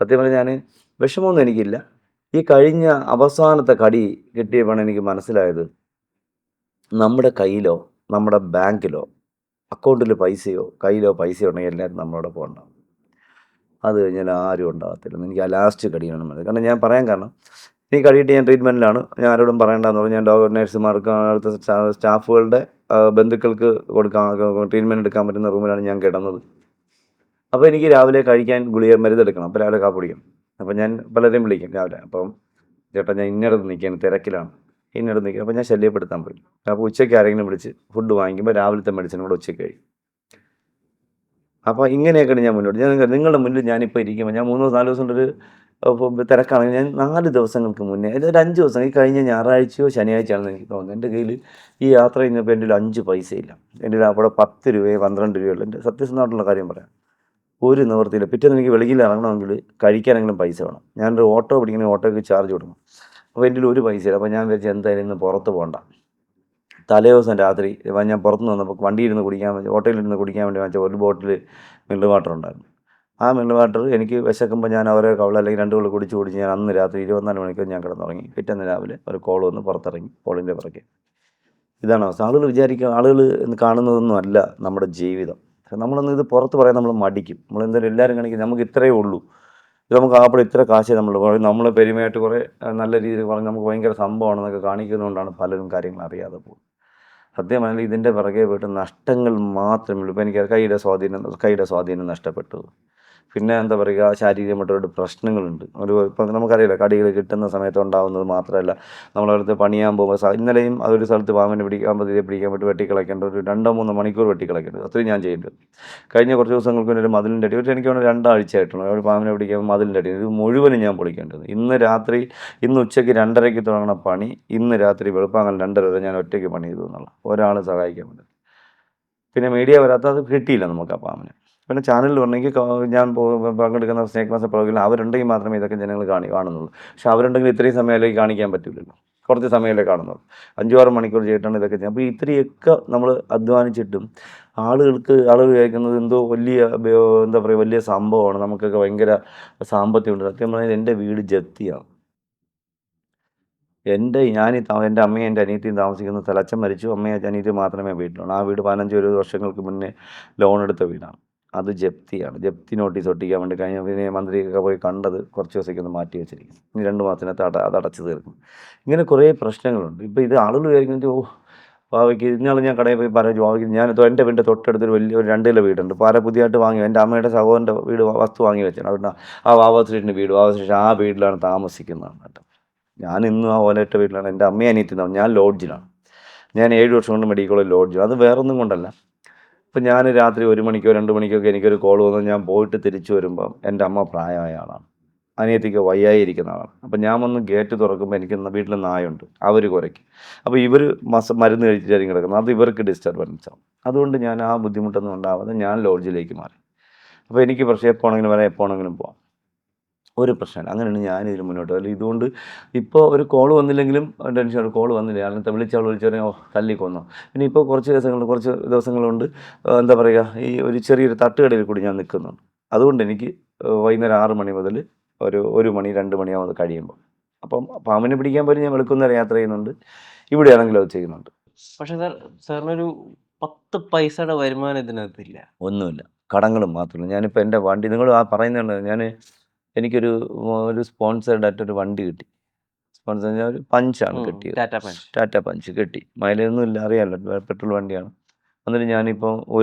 സത്യം പറഞ്ഞാൽ ഞാൻ വിഷമമൊന്നും എനിക്കില്ല. ഈ കഴിഞ്ഞ അവസാനത്തെ കടി കിട്ടിയപ്പോഴാണ് എനിക്ക് മനസ്സിലായത്, നമ്മുടെ കയ്യിലോ, നമ്മുടെ ബാങ്കിലോ, അക്കൗണ്ടിൽ പൈസയോ, കയ്യിലോ പൈസയോ ഉണ്ടെങ്കിൽ എല്ലാവരും നമ്മളോടൊപ്പം ഉണ്ടാവും. അത് കഴിഞ്ഞാൽ ആരും ഉണ്ടാകത്തില്ലെന്ന് എനിക്ക് ആ ലാസ്റ്റ് കടിയാണ് മനസ്സിലായത്. കാരണം ഞാൻ പറയാൻ കാരണം, ഈ കടിയിട്ട് ഞാൻ ട്രീറ്റ്മെൻറ്റിലാണ്. ഞാൻ ആരോടും പറയേണ്ടാന്ന് പറഞ്ഞു. ഞാൻ നഴ്സുമാർക്ക്, അവിടുത്തെ സ്റ്റാഫുകളുടെ ബന്ധുക്കൾക്ക് കൊടുക്കാൻ ട്രീറ്റ്മെൻറ്റ് എടുക്കാൻ പറ്റുന്ന റൂമിലാണ് ഞാൻ കിടന്നത്. അപ്പോൾ എനിക്ക് രാവിലെ കഴിക്കാൻ ഗുളിക മരുന്നെടുക്കണം. അപ്പോൾ രാവിലെ കാപ്പി കുടിക്കണം. അപ്പോൾ ഞാൻ പലരെയും വിളിക്കും രാവിലെ. അപ്പം ചേട്ടാ ഞാൻ ഇന്നയിടത്ത് നിൽക്കുകയാണ്, തിരക്കിലാണ്. ഇന്നയിടത്ത് നിൽക്കുക. അപ്പോൾ ഞാൻ ശല്യപ്പെടുത്താൻ പോയി. അപ്പോൾ ഉച്ചയ്ക്ക് ആരെങ്കിലും വിളിച്ച് ഫുഡ് വാങ്ങിക്കുമ്പോൾ രാവിലത്തെ മെഡിസിനും കൂടെ ഉച്ചയ്ക്ക് കഴിയും. അപ്പോൾ ഇങ്ങനെയൊക്കെയാണ് ഞാൻ മുന്നോട്ട്. ഞാൻ നിങ്ങളുടെ മുന്നിൽ ഞാനിപ്പോൾ ഇരിക്കുമ്പോൾ ഞാൻ 3 4 ദിവസം കൊണ്ടൊരു തിരക്കാണെങ്കിൽ ഞാൻ 4 ദിവസങ്ങൾക്ക് മുന്നേ ഒരു 5 ദിവസം ഈ കഴിഞ്ഞ ഞായറാഴ്ചയോ ശനിയാഴ്ചയാണെന്ന് എനിക്ക് തോന്നുന്നത്. എൻ്റെ കയ്യിൽ ഈ യാത്ര കഴിഞ്ഞപ്പോൾ എൻ്റെ കയ്യിൽ 5 പൈസയില്ല. എൻ്റെ കയ്യിൽ അവിടെ 10 രൂപയോ 12 രൂപയോ ഉള്ളൂ. എൻ്റെ സത്യസന്ധമായിട്ടുള്ള കാര്യം പറയാം. ഒരു നിവൃത്തിയില്ല. പിറ്റേന്ന് എനിക്ക് വെളിയിൽ ഇറങ്ങണമെങ്കിൽ കഴിക്കാനെങ്കിലും പൈസ വേണം. ഞാനൊരു ഓട്ടോ പിടിക്കണമെങ്കിൽ ഓട്ടോയ്ക്ക് ചാർജ് കൊടുക്കണം. അപ്പോൾ എൻ്റെ കയ്യിൽ ഒരു പൈസയില്ല. അപ്പോൾ ഞാൻ വിചാരിച്ചു എന്തായാലും ഇന്ന് പുറത്ത് പോകണ്ട. തലേദിവസം രാത്രി ഞാൻ പുറത്തുനിന്ന് വന്നപ്പോൾ വണ്ടിയിരുന്ന് കുടിക്കാൻ വേണ്ടി, ഓട്ടോയിലിരുന്ന് കുടിക്കാൻ വേണ്ടി വാങ്ങിച്ച ഒരു ബോട്ടിൽ മിനറൽ വാട്ടർ ഉണ്ടായിരുന്നു. ആ മിനറൽ വാട്ടർ എനിക്ക് വിശക്കുമ്പോൾ ഞാൻ ഓരോ കവള അല്ലെങ്കിൽ 2 കവള് കുടിച്ച് ഞാൻ അന്ന് രാത്രി 24 മണിക്കൂർ ഞാൻ കിടന്നുറങ്ങി. പിറ്റേന്ന് രാവിലെ ഒരു കോൾ വന്ന് പുറത്തിറങ്ങി കോളിൻ്റെ പുറകെ. ഇതാണ് അവസ്ഥ. ആളുകൾ വിചാരിക്കുക, ആളുകൾ കാണുന്നതൊന്നും അല്ല നമ്മുടെ ജീവിതം. നമ്മളൊന്ന് ഇത് പുറത്ത് പറയാൻ നമ്മൾ മടിക്കും. നമ്മളെന്തായാലും എല്ലാവരും കാണിക്കും നമുക്ക് ഇത്രയേ ഉള്ളൂ. ഇത് നമുക്ക് ആകപ്പെടെ ഇത്ര കാശേ നമ്മൾ പെരുമയായിട്ട് കുറേ നല്ല രീതിയിൽ പറഞ്ഞ് നമുക്ക് ഭയങ്കര സംഭവമാണെന്നൊക്കെ കാണിക്കുന്നതുകൊണ്ടാണ് പലരും കാര്യങ്ങൾ അറിയാതെ പോകുന്നത്. സത്യം പറഞ്ഞാൽ ഇതിൻ്റെ പിറകെ പോയിട്ട് നഷ്ടങ്ങൾ മാത്രമേ ഉള്ളൂ. ഇപ്പോൾ എനിക്ക് കൈയുടെ സ്വാധീനം നഷ്ടപ്പെട്ടു. പിന്നെ എന്താ പറയുക, ശാരീരികമായിട്ടൊരു പ്രശ്നങ്ങളുണ്ട്. ഇപ്പം നമുക്കറിയില്ല, കടികൾ കിട്ടുന്ന സമയത്ത് ഉണ്ടാകുന്നത് മാത്രമല്ല, നമ്മളടുത്ത് പണിയാൻ പോകുമ്പോൾ ഇന്നലെയും അതൊരു സ്ഥലത്ത് പാമ്പിനെ പിടിക്കാൻ പറ്റി വേണ്ടി വെട്ടിക്കളയ്ക്കേണ്ട ഒരു 2-3 മണിക്കൂർ വെട്ടിക്കളയ്ക്കേണ്ടത് അത്രയും ഞാൻ ചെയ്യേണ്ടത്. കഴിഞ്ഞ കുറച്ച് ദിവസങ്ങൾക്ക് മുന്നേ ഒരു മതിലിൻ്റെ അടി, എനിക്ക് തോന്നുന്നു 2 ആഴ്ചയായിട്ടുള്ളൂ, ഒരു പാമ്പിനെ പിടിക്കാൻ മതിലിൻ്റെ അടി ഇത് മുഴുവനും ഞാൻ പൊളിക്കേണ്ടത്. ഇന്ന് ഉച്ചയ്ക്ക് 2:30ക്ക് തുടങ്ങുന്ന പണി ഇന്ന് രാത്രി വെളുപ്പാങ്കൽ 2:30 വരെ ഞാൻ ഒറ്റയ്ക്ക് പണി ചെയ്തു എന്നുള്ള ഒരാൾ സഹായിക്കാൻ പറ്റും. പിന്നെ മീഡിയ വരാത്തത് കിട്ടിയില്ല നമുക്ക് ആ പാമ്പിനെ. പിന്നെ ചാനലിൽ വരണമെങ്കിൽ ഞാൻ പങ്കെടുക്കുന്ന സ്നേക് മാസ്റ്റർ പ്രോഗ്രാമിൽ അവരുണ്ടെങ്കിൽ മാത്രമേ ഇതൊക്കെ ജനങ്ങൾ കാണുന്നുള്ളൂ. പക്ഷെ അവരുണ്ടെങ്കിൽ ഇത്രയും സമയമല്ലേ കാണിക്കാൻ പറ്റില്ലല്ലോ. കുറച്ച് സമയമല്ലേ കാണുന്നുള്ളൂ. 5-6 മണിക്കൂർ ചെയ്തിട്ടാണ് ഇതൊക്കെ ചെയ്യുന്നത്. അപ്പോൾ ഇത്രയൊക്കെ നമ്മൾ അധ്വാനിച്ചിട്ടും ആളുകൾ വിചാരിക്കുന്നത് എന്തോ വലിയ എന്താ പറയുക, വലിയ സംഭവമാണ്, നമുക്കൊക്കെ ഭയങ്കര സാമ്പത്തികമുണ്ട്. സത്യം പറഞ്ഞാൽ എൻ്റെ വീട് ജപ്തിയാണ്. എൻ്റെ അമ്മയും എൻ്റെ അനിയത്തിയും താമസിക്കുന്ന സ്ഥലം, അച്ഛൻ മരിച്ചു, അമ്മയും അനിയത്തിയും മാത്രമേ വീട്ടിലുള്ളൂ. ആ വീട് 15-20 വർഷങ്ങൾക്ക് മുന്നേ ലോൺ എടുത്ത വീടാണ്. അത് ജപ്തിയാണ്. ജപ്തി നോട്ടീസ് ഒട്ടിക്കാൻ വേണ്ടി കഴിഞ്ഞ പിന്നെ മന്ത്രിയൊക്കെ പോയി കണ്ടത് കുറച്ച് ദിവസത്തേക്ക് ഒന്ന് മാറ്റി വെച്ചിരിക്കുന്നു. ഇനി 2 മാസത്തിനകത്ത് അത് അടച്ചു തീർക്കും. ഇങ്ങനെ കുറേ പ്രശ്നങ്ങളുണ്ട്. ഇപ്പോൾ ഇത് ആളുകൾ വിചാരിക്കുന്നത് പാവയ്ക്ക് ഇന്നാളെ ഞാൻ കടയിൽ പോയി പറഞ്ഞു, എൻ്റെ വീടിൻ്റെ തൊട്ടടുത്തൊരു ഒരു 2 നില വീടുണ്ട്. പുതിയതായിട്ട് വാങ്ങി എൻ്റെ അമ്മയുടെ സഹോദരൻ്റെ വീട് വസ്തു വാങ്ങി വെച്ചാണ്. അതുകൊണ്ട് ആ വാവ സ്ട്രീറ്റിൻ്റെ വീട്, ആ വീട്ടിലാണ് താമസിക്കുന്നത് കേട്ടോ. ഞാൻ ഇന്നും ആ ഓലയിട്ട വീട്ടിലാണ്. എൻ്റെ അമ്മയും അനിയത്തിയും ഞാൻ ലോഡ്ജിലാണ്. ഞാൻ 7 വർഷം കൊണ്ട് മെഡിക്കൽ കോളേജ് ലോഡ്ജിൽ. അത് വേറൊന്നും കൊണ്ടല്ല. ഇപ്പം ഞാൻ രാത്രി 1 മണിക്കോ 2 മണിക്കൊക്കെ എനിക്കൊരു കോൾ വന്ന് ഞാൻ പോയിട്ട് തിരിച്ചു വരുമ്പം എൻ്റെ അമ്മ പ്രായമായ ആളാണ്. അനിയത്തിക്ക് വയ്യായി ഇരിക്കുന്ന ആളാണ്. അപ്പം ഞാൻ വന്ന് ഗേറ്റ് തുറക്കുമ്പോൾ എനിക്ക് വീട്ടിൽ നായുണ്ട്. അവർ കുരയ്ക്കും. അപ്പോൾ ഇവർ മരുന്ന് കഴിച്ചിട്ടായിരിക്കും കിടക്കുന്നത്. അത് ഇവർക്ക് ഡിസ്റ്റർബൻസ് ആവും. അതുകൊണ്ട് ഞാൻ ആ ബുദ്ധിമുട്ടൊന്നും ഉണ്ടാവാതെ ഞാൻ ലോഡ്ജിലേക്ക് മാറി. അപ്പോൾ എനിക്ക് പക്ഷേ എപ്പോൾ വേണമെങ്കിലും വരാം, എപ്പോൾ വേണമെങ്കിലും പോകാം. ഒരു പ്രശ്നമില്ല. അങ്ങനെയാണ് ഞാനിതിൽ മുന്നോട്ട് പോയത്. ഇതുകൊണ്ട് ഇപ്പോൾ ഒരു കോൾ വന്നില്ലെങ്കിലും ടെൻഷൻ, കോൾ വന്നില്ല, അങ്ങനത്തെ വിളിച്ചാൽ തല്ലിക്കൊന്നു. പിന്നെ ഇപ്പോൾ കുറച്ച് ദിവസങ്ങൾ കൊണ്ട് എന്താ പറയുക, ഈ ഒരു ചെറിയൊരു തട്ടുകടയിൽ കൂടി ഞാൻ നിൽക്കുന്നുണ്ട്. അതുകൊണ്ട് എനിക്ക് വൈകുന്നേരം 6 മണി മുതൽ ഒരു 1 മണി 2 മണിയാവുന്നത് കഴിയുമ്പോൾ, അപ്പം പാമ്പിനെ പിടിക്കാൻ പോലും ഞാൻ വെളുക്കുന്നേരം യാത്ര ചെയ്യുന്നുണ്ട്. ഇവിടെയാണെങ്കിലും അത് ചെയ്യുന്നുണ്ട്. പക്ഷെ സാറിനൊരു 10 പൈസയുടെ വരുമാനം ഇതിനകത്തില്ല. ഒന്നുമില്ല, കടങ്ങളും മാത്രമല്ല. ഞാനിപ്പോൾ എൻ്റെ വണ്ടി നിങ്ങൾ ആ പറയുന്നുണ്ട്, എനിക്കൊരു സ്പോൺസേർഡ് ആയിട്ടൊരു വണ്ടി കിട്ടി. സ്പോൺസർ പറഞ്ഞാൽ ഒരു പഞ്ചാണ് കിട്ടിയത്. ടാറ്റ പഞ്ച് കിട്ടി. മൈലേജൊന്നും ഇല്ല, അറിയാമല്ലോ, പെട്രോൾ വണ്ടിയാണ്. എന്നിട്ട് ഞാനിപ്പോൾ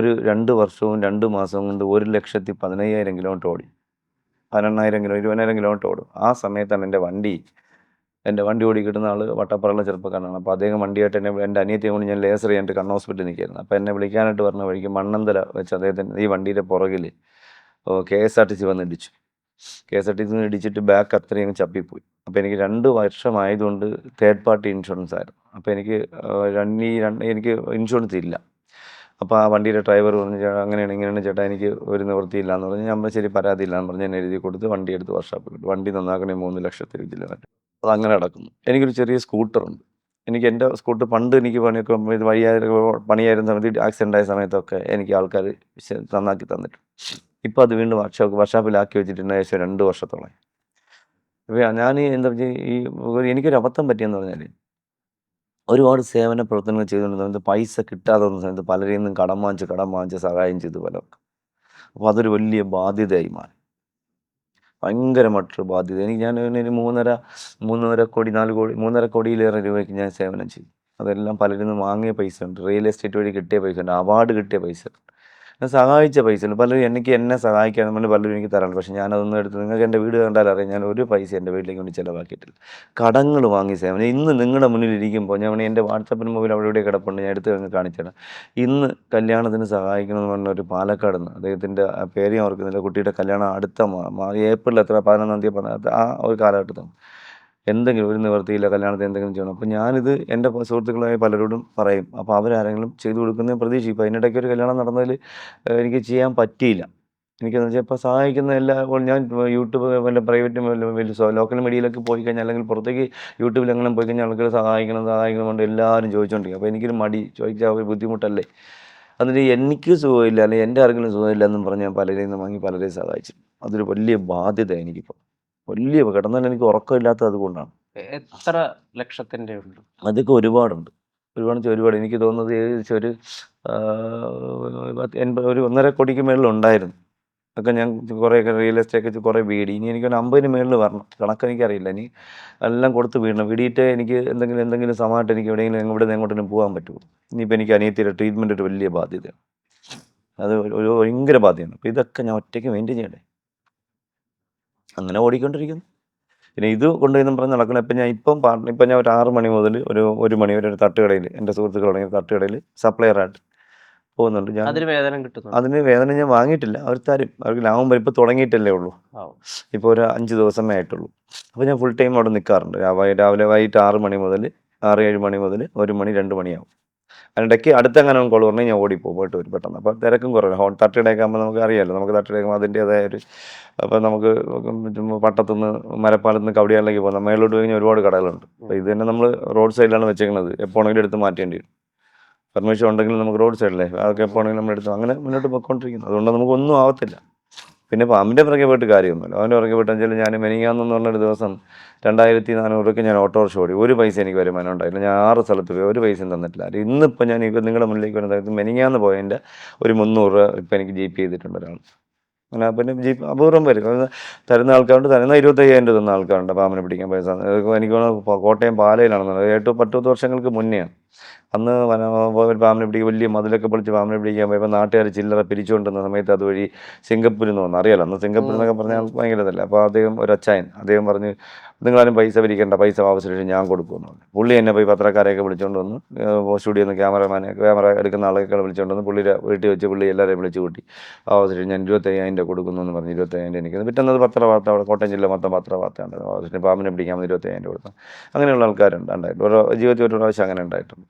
2 വർഷവും 2 മാസവും കൊണ്ട് 1,15,000 കിലോമീറ്റർ ഓടി. 18,000 20,000 കിലോമീറ്റർ ഓടും. ആ സമയത്താണ് എൻ്റെ വണ്ടി ഓടി കിട്ടുന്ന ആൾ വട്ടപ്പാറയുള്ള ചെറുപ്പക്കാരനാണ്. അപ്പോൾ അദ്ദേഹം വണ്ടിയായിട്ട് എൻ്റെ അനിയത്തിയെ കൊണ്ട് ഞാൻ ലേസർ ചെയ്യാനായിട്ട് കണ്ണ് ഹോസ്പിറ്റലിൽ നിൽക്കുകയായിരുന്നു. അപ്പോൾ എന്നെ വിളിക്കാനായിട്ട് പറഞ്ഞ വഴിക്ക് മണ്ണന്തല വെച്ച് അദ്ദേഹത്തിൻ്റെ ഈ വണ്ടിയുടെ പുറകിൽ KSRTC വന്ന് ഇടിച്ചു. KSRTC ഇടിച്ചിട്ട് ബാക്ക് അത്രയും ചപ്പിപ്പോയി. അപ്പോൾ എനിക്ക് 2 വർഷമായതുകൊണ്ട് തേർഡ് പാർട്ടി ഇൻഷുറൻസ് ആയിരുന്നു. അപ്പോൾ എനിക്ക് എനിക്ക് ഇൻഷുറൻസ് ഇല്ല. അപ്പോൾ ആ വണ്ടിയുടെ ഡ്രൈവർ പറഞ്ഞു, അങ്ങനെയാണ് ഇങ്ങനെയാണ് ചേട്ടാ, എനിക്ക് ഒരു നിവൃത്തിയില്ല എന്ന് പറഞ്ഞ്, ഞാൻ ശരി പരാതിയില്ലാന്ന് പറഞ്ഞ് എന്നെ എഴുതി കൊടുത്ത് വണ്ടി എടുത്ത് വർക്ക്ഷോപ്പിൽ വിട്ടു. വണ്ടി നന്നാക്കണേ 3 ലക്ഷത്തിൽ കിലോമീറ്റർ. അതങ്ങനെ നടക്കുന്നു. എനിക്കൊരു ചെറിയ സ്കൂട്ടറുണ്ട്. എൻ്റെ സ്കൂട്ടർ പണ്ട് എനിക്ക് പണിയായിരുന്ന സമയത്ത്, ആക്സിഡൻ്റ് ആയ സമയത്തൊക്കെ എനിക്ക് ആൾക്കാർ നന്നാക്കി തന്നിട്ടുണ്ട്. ഇപ്പോൾ അത് വീണ്ടും വർക്ക്ഷോപ്പിലാക്കി വെച്ചിട്ടുണ്ട് ഏകദേശം 2 വർഷത്തോളം. അപ്പോൾ ഞാൻ എന്താ വെച്ചാൽ എനിക്കൊരു അബദ്ധം പറ്റിയെന്ന് പറഞ്ഞാൽ ഒരുപാട് സേവന പ്രവർത്തനങ്ങൾ ചെയ്തുകൊണ്ടിരുന്ന സമയത്ത് പൈസ കിട്ടാതെ വന്ന സമയത്ത് പലരിൽ നിന്നും കടം വാങ്ങിച്ച് സഹായം ചെയ്തു പലർക്കും. അപ്പോൾ അതൊരു വലിയ ബാധ്യതയായി മാറി. ഭയങ്കരമായിട്ടൊരു ബാധ്യത. ഞാൻ ഒരു 3.5 കോടി 4 കോടി 3.5 കോടിയിലേറെ രൂപയ്ക്ക് ഞാൻ സേവനം ചെയ്തു. അതെല്ലാം പലരിൽ നിന്നും വാങ്ങിയ പൈസയുണ്ട്, റിയൽ എസ്റ്റേറ്റ് വഴി കിട്ടിയ പൈസയുണ്ട്, അവാർഡ് കിട്ടിയ പൈസയുണ്ട്, ഞാൻ സഹായിച്ച പൈസയുണ്ട്. പലരും എന്നെ സഹായിക്കാൻ വേണ്ടി പലരും എനിക്ക് തരാറുണ്ട്. പക്ഷേ ഞാനതൊന്നും എടുത്ത് നിങ്ങൾക്ക് എൻ്റെ വീട് കണ്ടാൽ അറിയാം, ഞാൻ ഒരു പൈസ എൻ്റെ വീട്ടിലേക്ക് വേണ്ടി ചിലവാക്കിയിട്ടില്ല. കടങ്ങൾ വാങ്ങി സേവനം. ഇന്ന് നിങ്ങളുടെ മുന്നിൽ ഇരിക്കുമ്പോൾ ഞാൻ എൻ്റെ വാട്സപ്പിന് മൊബൈൽ അവിടെ ഇവിടെ കിടപ്പുണ്ട്, ഞാൻ എടുത്ത് നിങ്ങൾക്ക് കാണിച്ചു തരാം. ഇന്ന് കല്യാണത്തിന് സഹായിക്കണമെന്ന് പറഞ്ഞ ഒരു പാലക്കാട് നിന്ന്, അദ്ദേഹത്തിൻ്റെ പേര് ഞാൻ ഓർക്കുന്നില്ല, കുട്ടിയുടെ കല്യാണം അടുത്ത ഏപ്രിൽ 11-ാം തീയതി ആ ഒരു കാലഘട്ടത്തിൽ എന്തെങ്കിലും ഒരു നിവൃത്തിയില്ല, കല്യാണത്തിന് എന്തെങ്കിലും ചെയ്യണം. അപ്പോൾ ഞാനിത് എൻ്റെ സുഹൃത്തുക്കളായ പലരോടും പറയും. അപ്പോൾ അവരാരെങ്കിലും ചെയ്തു കൊടുക്കുന്നതിന് പ്രതീക്ഷിക്കും. ഇപ്പോൾ അതിനിടയ്ക്ക് ഒരു കല്യാണം നടന്നതിൽ എനിക്ക് ചെയ്യാൻ പറ്റിയില്ല. എനിക്കെന്ന് വെച്ചാൽ ഇപ്പോൾ സഹായിക്കുന്ന ഞാൻ യൂട്യൂബ് വല്ല പ്രൈവറ്റ് വലിയ ലോക്കൽ മീഡിയയിലൊക്കെ പോയി കഴിഞ്ഞാൽ, അല്ലെങ്കിൽ പുറത്തേക്ക് യൂട്യൂബിലെങ്ങനെ പോയി കഴിഞ്ഞാൽ ആൾക്കാർ സഹായിക്കണം കൊണ്ട് എല്ലാവരും ചോദിച്ചുകൊണ്ടിരിക്കും. അപ്പോൾ എനിക്കൊരു മടി, ചോദിച്ചാൽ ഒരു ബുദ്ധിമുട്ടല്ലേ. എന്നിട്ട് എനിക്ക് സുഖമില്ല, അല്ലെങ്കിൽ എൻ്റെ ആർക്കെങ്കിലും സുഖമില്ല എന്നും പറഞ്ഞ് ഞാൻ പലരെയും നിന്ന് വാങ്ങി പലരെയും സഹായിച്ചു. അതൊരു വലിയ ബാധ്യത എനിക്കിപ്പോൾ. വലിയ കിടന്നാൽ എനിക്ക് ഉറക്കമില്ലാത്തത് അതുകൊണ്ടാണ്. എത്ര ലക്ഷത്തിൻ്റെ ഉണ്ട്? അതൊക്കെ ഒരുപാടുണ്ട്. ഒരുപാട്. എനിക്ക് തോന്നുന്നത് ഏകദേശം ഒരു 1.5 കോടിക്ക് മേളിലുണ്ടായിരുന്നു. ഒക്കെ ഞാൻ കുറേയൊക്കെ റിയൽ എസ്റ്റേറ്റ് കുറേ വീടി. ഇനി എനിക്കൊരു 50-ന് മേളിൽ വരണം. കണക്കെനിക്കറിയില്ല. ഇനി എല്ലാം കൊടുത്ത് വീടണം. വീടിയിട്ടേ എനിക്ക് എന്തെങ്കിലും സമയമായിട്ട് എനിക്ക് എവിടെയെങ്കിലും ഇവിടെ നിന്ന് എങ്ങോട്ടെങ്കിലും പോകാൻ പറ്റുമോ. ഇനിയിപ്പോൾ എനിക്ക് അനിയത്തിയുടെ ട്രീറ്റ്മെൻറ്റ് ഒരു വലിയ ബാധ്യതയാണ്. അത് ഒരു ഭയങ്കര ബാധ്യതയാണ്. അപ്പോൾ ഇതൊക്കെ ഞാൻ ഒറ്റയ്ക്ക് മെയിൻറ്റെയിൻ ചെയ്യണ്ടേ. അങ്ങനെ ഓടിക്കൊണ്ടിരിക്കുന്നു. പിന്നെ ഇത് കൊണ്ടുപോയി പറഞ്ഞ് നടക്കണം. ഇപ്പം ഞാൻ ഒരു 6 മണി മുതൽ ഒരു 1 മണി വരെ ഒരു തട്ടുകടയിൽ, എൻ്റെ സുഹൃത്തുക്കൾ തുടങ്ങിയ തട്ടുകടയിൽ സപ്ലയറായിട്ട് പോകുന്നുണ്ട്. അതിന് വേതനം കിട്ടുന്നുണ്ട്? അതിന് വേതനം ഞാൻ വാങ്ങിയിട്ടില്ല. അവർ തരും. അവർക്ക് ലാഭം വരും. ഇപ്പോൾ തുടങ്ങിയിട്ടല്ലേ ഉള്ളൂ. ഇപ്പോൾ ഒരു 5 ദിവസമേ ആയിട്ടുള്ളൂ. അപ്പോൾ ഞാൻ ഫുൾ ടൈം അവിടെ നിൽക്കാറുണ്ട്. വൈകിട്ട് 6 മണി മുതൽ 6-7 മണി മുതൽ 1 മണി 2 മണിയാവും. അതിനിടയ്ക്ക് അടുത്തെങ്ങനെ കോൾ പറഞ്ഞാൽ ഞാൻ ഓടിപ്പോകും, പോയിട്ട് വരും പെട്ടെന്ന്. അപ്പോൾ തിരക്കും കുറവ്. തട്ടുകടയൊക്കെ ആകുമ്പോൾ നമുക്ക് അറിയാമല്ലോ, നമുക്ക് തട്ടുകടയാകുമ്പോൾ അതിൻ്റേതായ ഒരു, അപ്പോൾ നമുക്ക് പട്ടത്തുനിന്ന് മരപ്പാലത്ത് നിന്ന് കവടിയാറിലേക്ക് പോകുന്നത് മേലോട്ട് കഴിഞ്ഞാൽ ഒരുപാട് കടകളുണ്ട്. അപ്പോൾ ഇത് തന്നെ നമ്മൾ റോഡ് സൈഡിലാണ് വെച്ചേക്കുന്നത്. എപ്പോഴെങ്കിലും എടുത്ത് മാറ്റേണ്ടി വരും. പെർമിഷൻ ഉണ്ടെങ്കിൽ നമുക്ക് റോഡ് സൈഡിലേ അതൊക്കെ എപ്പോഴെങ്കിലും നമ്മൾ എടുത്തു അങ്ങനെ മുന്നോട്ട് പോയിക്കൊണ്ടിരിക്കുന്നു. അതുകൊണ്ട് നമുക്കൊന്നും ആവത്തില്ല. പിന്നെ പാമ്പിൻ്റെ പുറകെ പോയിട്ട് കാര്യമൊന്നുമില്ല. അവൻ്റെ പുറകെ പോയിട്ടെന്ന് വെച്ചാൽ ഞാൻ മെനിങ്ങാന്നെന്ന് പറഞ്ഞൊരു ദിവസം 2400 രൂപയ്ക്ക് ഞാൻ ഓട്ടോറിക്ഷ ഓടി. ഒരു പൈസ എനിക്ക് വരുമാനം ഉണ്ടായില്ല. ഞാൻ 6 സ്ഥലത്ത് പോയി, ഒരു പൈസയും തന്നിട്ടില്ല. ഇന്നിപ്പോൾ ഞാൻ നിങ്ങളുടെ മുന്നിലേക്ക് വരുന്ന മെനിങ്ങാന്ന് പോയതിൻ്റെ ഒരു 300 രൂപ ഇപ്പോൾ എനിക്ക് GP ചെയ്തിട്ടുണ്ട് ഒരാൾ. അങ്ങനെ പിന്നെ അപൂർവം വരും. തരുന്ന ആൾക്കാരുണ്ട്, തരുന്ന 25,000 തന്ന ആൾക്കാരുണ്ട് പാമ്പിനെ പിടിക്കാൻ പൈസ. എനിക്ക് കോട്ടയം പാലയിലാണെന്നുള്ളത് 10 വർഷങ്ങൾക്ക് മുന്നെയാണ്. അന്ന് ഒരു പാമ്പിനെ പിടിക്കുക, വലിയ മതിലൊക്കെ പൊളിച്ച് പാമ്പിനെ പിടിക്കാൻ പോയപ്പോൾ നാട്ടുകാർ ചില്ലറ പിരിച്ചുകൊണ്ടിരുന്ന സമയത്ത് അതുവഴി സിംഗപ്പൂരിൽ നിന്ന് വന്നു. അറിയാലോ, അന്ന് സിംഗപ്പൂർ എന്നൊക്കെ പറഞ്ഞാൽ ഭയങ്കര ഇതല്ല. അപ്പോൾ ഒരു അച്ചായൻ പറഞ്ഞ് നിങ്ങളാരും പൈസ പിരിക്കേണ്ട, പൈസ ആവശ്യമില്ല, ഞാൻ കൊടുക്കുമെന്ന് പറഞ്ഞു. പുള്ളി എന്നെ പോയി പത്രക്കാരെയൊക്കെ വിളിച്ചുകൊണ്ട് വന്ന്, സ്റ്റുഡിയോയിൽ നിന്ന് ക്യാമറ എടുക്കുന്ന ആളൊക്കെ വിളിച്ചുകൊണ്ട് വന്ന് പുള്ളിയുടെ വീട്ടിൽ വെച്ച് പുള്ളി എല്ലാവരെയും വിളിച്ച് കൂട്ടി. ആവശ്യമില്ല, ഞാൻ 25,000 കൊടുക്കുന്നു എന്ന് പറഞ്ഞ് 25,000 എനിക്ക്. പിറ്റേന്നത് പത്രവാർത്ത, അവിടെ കോട്ടയം ജില്ല മൊത്തം പത്രവാർത്തയുണ്ട്. ആവശ്യത്തിന് പാമ്പിനെ പിടിക്കാൻ 25,000 കൊടുത്തു. അങ്ങനെയുള്ള ആൾക്കാരുണ്ട് ഉണ്ടായിട്ട്. ജീവിതത്തിൽ ഒരു പ്രാവശ്യം അങ്ങനെ ഉണ്ടായിട്ടുണ്ട്.